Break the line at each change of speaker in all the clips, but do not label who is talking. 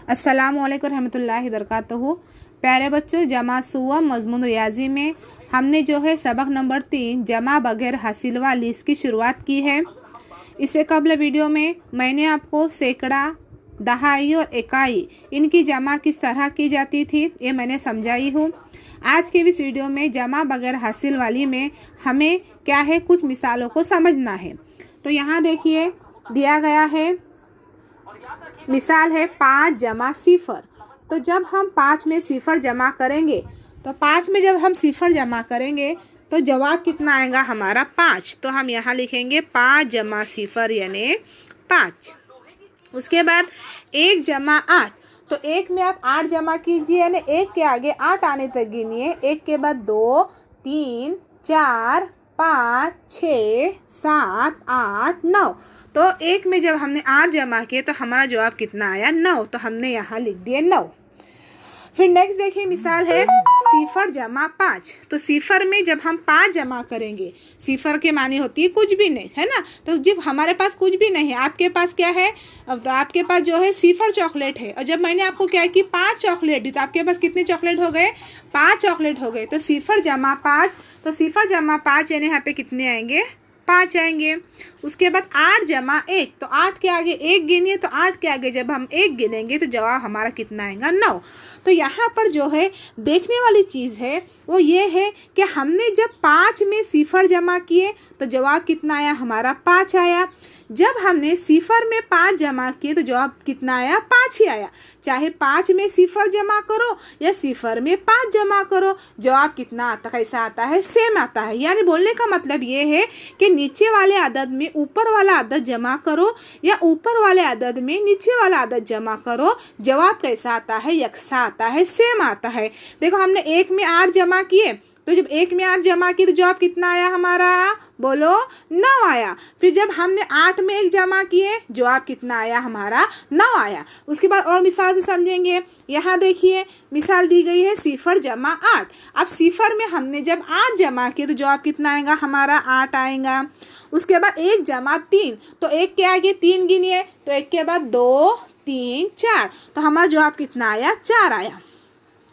अस्सलामुअलैकुम रहमतुल्लाहि वबरकातुहू। प्यारे बच्चों, जमा सुवा मज़मून रियाजी में हमने जो है सबक नंबर 3 जमा बगैर हासिल वाली इसकी शुरुआत की है। इससे कबल वीडियो में मैंने आपको सैकड़ा, दहाई और इकाई इनकी जमा किस तरह की जाती थी ये मैंने समझाई हूँ। आज के इस वीडियो में जमा बगैर हासिल वाली में हमें क्या है, कुछ मिसालों को समझना है। तो यहाँ देखिए दिया गया है, मिसाल है 5 जमा सिफर। तो जब हम 5 में सिफर जमा करेंगे, तो 5 में जब हम सिफर जमा करेंगे तो जवाब कितना आएगा हमारा 5। तो हम यहाँ लिखेंगे 5 जमा सिफर यानी 5। उसके बाद 1 जमा 8। तो 1 में आप 8 जमा कीजिए यानी 1 के आगे 8 आने तक गिनिए। 1 के बाद 2, 3, 4, 5, 6, 7, 8, 9। तो 1 में जब हमने 8 जमा किए तो हमारा जवाब कितना आया 9। तो हमने यहाँ लिख दिए 9। फिर नेक्स्ट देखिए, मिसाल है सिफर जमा 5। तो सिफर में जब हम 5 जमा करेंगे, सिफर के मानी होती है कुछ भी नहीं, है ना। तो जब हमारे पास कुछ भी नहीं है, आपके पास क्या है, अब तो आपके पास जो है सिफर चॉकलेट है। और जब मैंने आपको क्या है कि 5 चॉकलेट दी, तो आपके पास कितने चॉकलेट हो गए, 5 चॉकलेट हो गए। तो सिफर जमा 5। तो सिफर जमा 5 यानी यहाँ पे कितने आएंगे, 5 आएंगे। उसके बाद 8 जमा 1। तो 8 के आगे 1 गिनिए। तो 8 के आगे जब हम 1 गिनेंगे तो जवाब हमारा कितना आएगा 9। तो यहाँ पर जो है देखने वाली चीज़ है वो ये है कि हमने जब 5 में सिफर जमा किए तो जवाब कितना आया हमारा 5 आया। जब हमने सिफर में 5 जमा किए तो जवाब कितना आया 5 ही आया। चाहे 5 में सिफर जमा करो या सिफर में 5 जमा करो, जवाब कितना आता, कैसा आता है, सेम आता है। यानी बोलने का मतलब ये है कि नीचे वाले अदद में ऊपर वाला अदद जमा करो या ऊपर वाले अदद में नीचे वाला अदद जमा करो, जवाब कैसा आता है, यकसा आता है, सेम आता है। देखो हमने 1 में 8 जमा किए, तो जब 1 में 8 जमा किए तो जवाब कितना आया हमारा, बोलो 9 आया। फिर जब हमने 8 में 1 जमा किए, जवाब कितना आया हमारा 9 आया। उसके बाद और मिसाल से समझेंगे। यहाँ देखिए मिसाल दी गई है सिफर जमा 8। अब सिफर में हमने जब 8 जमा किए तो जवाब कितना आएगा हमारा 8 आएगा। उसके बाद 1 जमा 3। तो 1 के आगे 3 गिनिए। तो 1 के बाद 2, 3, 4। तो हमारा जवाब कितना आया 4 आया।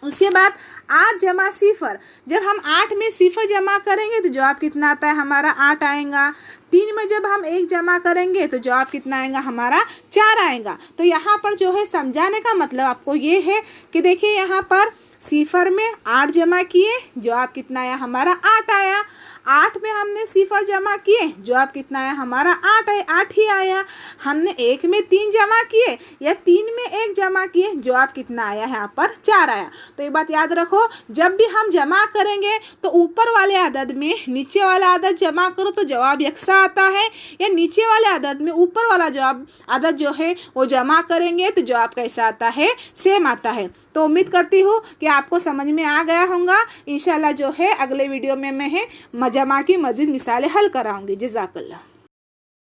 उसके बाद 8 जमा सिफर। जब हम 8 में सिफर जमा करेंगे तो जवाब कितना आता है हमारा 8 आएगा। 3 में जब हम 1 जमा करेंगे तो जवाब कितना आएगा हमारा 4 आएगा। तो यहाँ पर जो है समझाने का मतलब आपको ये है कि देखिए यहाँ पर सिफर में 8 जमा किए, जवाब कितना आया हमारा 8 आया। 8 में हमने सिफर जमा किए, जवाब कितना आया हमारा 8 ही आया। हमने 1 में 3 जमा किए या 3 में 1 जमा किए, जवाब कितना आया है यहाँ पर 4 आया। तो ये बात याद रखो, जब भी हम जमा करेंगे तो ऊपर वाले अदद में नीचे वाला अदद जमा करो तो जवाब यकसा आता है, या नीचे वाले अदद में ऊपर वाला जवाब अदद जो है वो जमा करेंगे तो जवाब कैसा आता है, सेम आता है। तो उम्मीद करती हूँ कि आपको समझ में आ गया होगा। इंशाल्लाह जो है अगले वीडियो में मैं जमा की मज़ीद मिसालें हल कराऊंगी। जज़ाकल्लाह।